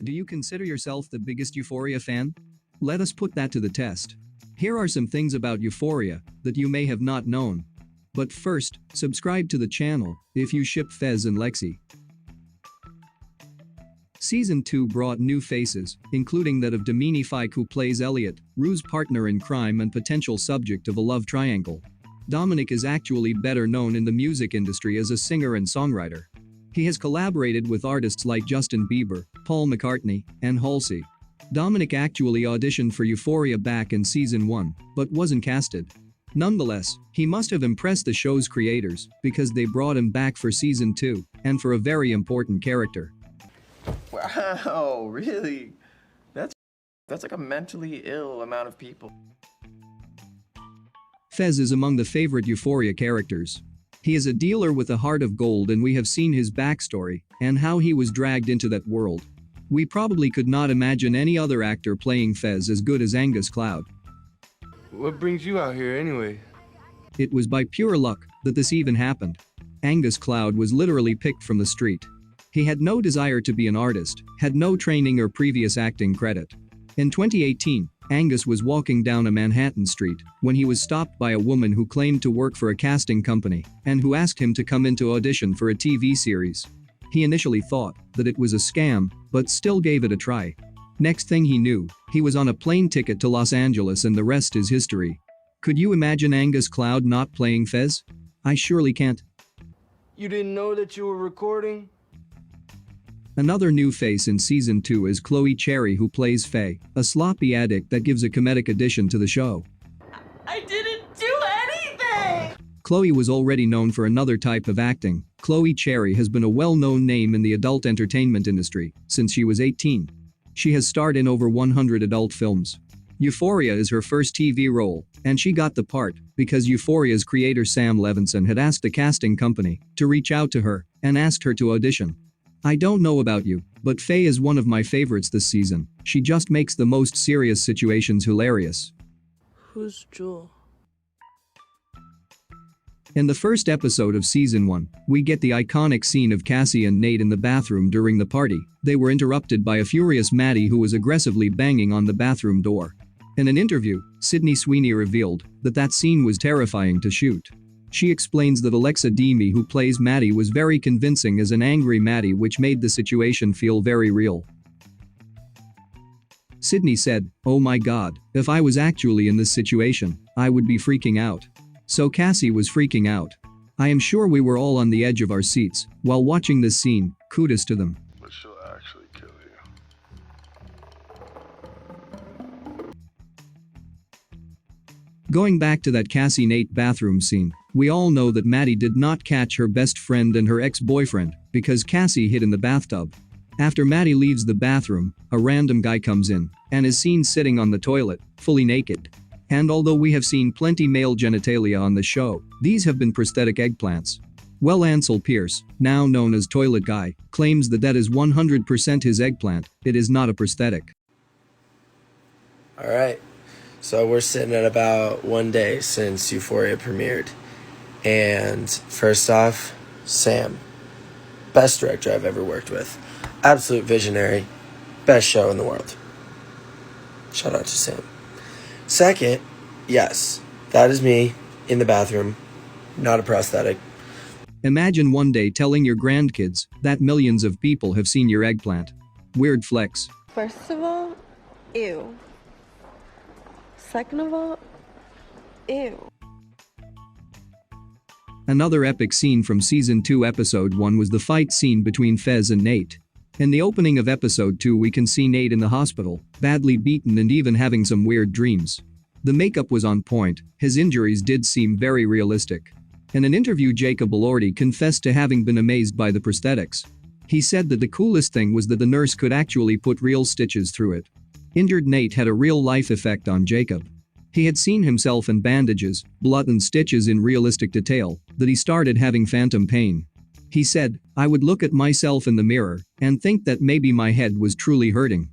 Do you consider yourself the biggest Euphoria fan? Let us put that to the test. Here are some things about Euphoria that you may have not known. But first, subscribe to the channel if you ship Fez and Lexi. Season 2 brought new faces, including that of Damini Fike, who plays Elliot, Rue's partner in crime and potential subject of a love triangle. Dominic is actually better known in the music industry as a singer and songwriter. He has collaborated with artists like Justin Bieber, Paul McCartney, and Halsey. Dominic actually auditioned for Euphoria back in season 1, but wasn't casted. Nonetheless, he must have impressed the show's creators because they brought him back for season 2, and for a very important character. Wow, really? That's like a mentally ill amount of people. Fez is among the favorite Euphoria characters. He is a dealer with a heart of gold, and we have seen his backstory and how he was dragged into that world. We probably could not imagine any other actor playing Fez as good as Angus Cloud. What brings you out here anyway? It was by pure luck that this even happened. Angus Cloud was literally picked from the street. He had no desire to be an artist, had no training or previous acting credit. In 2018, Angus was walking down a Manhattan street when he was stopped by a woman who claimed to work for a casting company and who asked him to come in to audition for a TV series. He initially thought that it was a scam, but still gave it a try. Next thing he knew, he was on a plane ticket to Los Angeles, and the rest is history. Could you imagine Angus Cloud not playing Fez? I surely can't. You didn't know that you were recording? Another new face in season 2 is Chloe Cherry, who plays Faye, a sloppy addict that gives a comedic addition to the show. I didn't do anything! Chloe was already known for another type of acting. Chloe Cherry has been a well-known name in the adult entertainment industry since she was 18. She has starred in over 100 adult films. Euphoria is her first TV role, and she got the part because Euphoria's creator Sam Levinson had asked the casting company to reach out to her and asked her to audition. I don't know about you, but Faye is one of my favorites this season. She just makes the most serious situations hilarious. Who's Jewel? In the first episode of season 1, we get the iconic scene of Cassie and Nate in the bathroom during the party. They were interrupted by a furious Maddie who was aggressively banging on the bathroom door. In an interview, Sydney Sweeney revealed that scene was terrifying to shoot. She explains that Alexa Demi, who plays Maddie, was very convincing as an angry Maddie, which made the situation feel very real. Sydney said, "Oh my god, if I was actually in this situation, I would be freaking out." So Cassie was freaking out. I am sure we were all on the edge of our seats while watching this scene. Kudos to them. But she'll actually kill you. Going back to that Cassie-Nate bathroom scene, we all know that Maddie did not catch her best friend and her ex-boyfriend because Cassie hid in the bathtub. After Maddie leaves the bathroom, a random guy comes in and is seen sitting on the toilet, fully naked. And although we have seen plenty male genitalia on the show, these have been prosthetic eggplants. Well, Ansel Pierce, now known as Toilet Guy, claims that is 100% his eggplant. It is not a prosthetic. Alright, so we're sitting at about 1 day since Euphoria premiered. And first off, Sam. Best director I've ever worked with. Absolute visionary. Best show in the world. Shout out to Sam. Second, yes, that is me in the bathroom. Not a prosthetic. Imagine one day telling your grandkids that millions of people have seen your eggplant. Weird flex. First of all, ew. Second of all, ew. Another epic scene from season 2 episode 1 was the fight scene between Fez and Nate. In the opening of episode 2, we can see Nate in the hospital, badly beaten and even having some weird dreams. The makeup was on point, his injuries did seem very realistic. In an interview, Jacob Elordi confessed to having been amazed by the prosthetics. He said that the coolest thing was that the nurse could actually put real stitches through it. Injured Nate had a real-life effect on Jacob. He had seen himself in bandages, blood and stitches in realistic detail, that he started having phantom pain. He said, "I would look at myself in the mirror and think that maybe my head was truly hurting."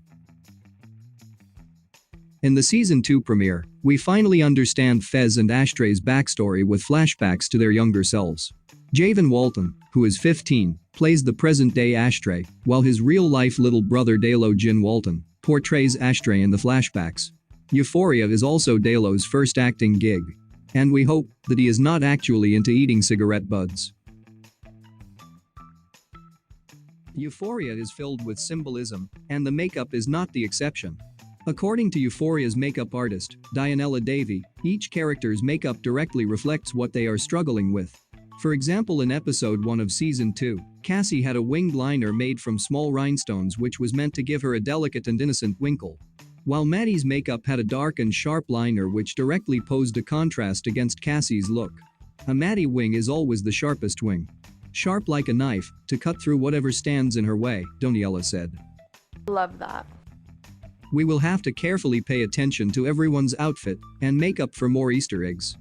In the season 2 premiere, we finally understand Fez and Ashtray's backstory with flashbacks to their younger selves. Javen Walton, who is 15, plays the present-day Ashtray, while his real-life little brother Dalo Jin Walton portrays Ashtray in the flashbacks. Euphoria is also Dalo's first acting gig. And we hope that he is not actually into eating cigarette butts. Euphoria is filled with symbolism, and the makeup is not the exception. According to Euphoria's makeup artist, Dianella Davy, each character's makeup directly reflects what they are struggling with. For example, in episode 1 of season 2, Cassie had a winged liner made from small rhinestones which was meant to give her a delicate and innocent winkle. While Maddie's makeup had a dark and sharp liner which directly posed a contrast against Cassie's look. A Maddie wing is always the sharpest wing. Sharp like a knife, to cut through whatever stands in her way, Doniella said. Love that. We will have to carefully pay attention to everyone's outfit and makeup for more Easter eggs.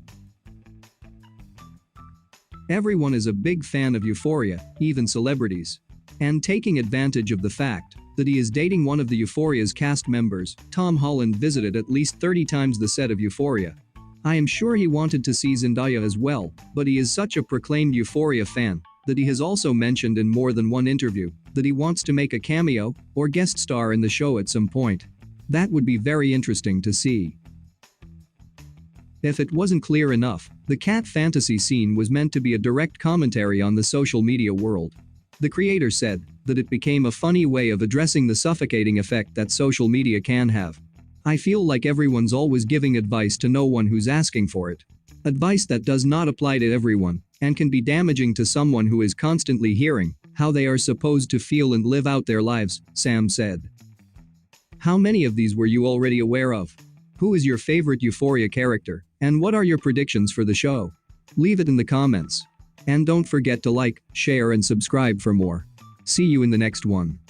Everyone is a big fan of Euphoria, even celebrities. And taking advantage of the fact that he is dating one of the Euphoria's cast members, Tom Holland visited at least 30 times the set of Euphoria. I am sure he wanted to see Zendaya as well, but he is such a proclaimed Euphoria fan that he has also mentioned in more than one interview that he wants to make a cameo or guest star in the show at some point. That would be very interesting to see. If it wasn't clear enough, the cat fantasy scene was meant to be a direct commentary on the social media world. The creator said that it became a funny way of addressing the suffocating effect that social media can have. I feel like everyone's always giving advice to no one who's asking for it. Advice that does not apply to everyone and can be damaging to someone who is constantly hearing how they are supposed to feel and live out their lives, Sam said. How many of these were you already aware of? Who is your favorite Euphoria character, and what are your predictions for the show? Leave it in the comments. And don't forget to like, share and subscribe for more. See you in the next one.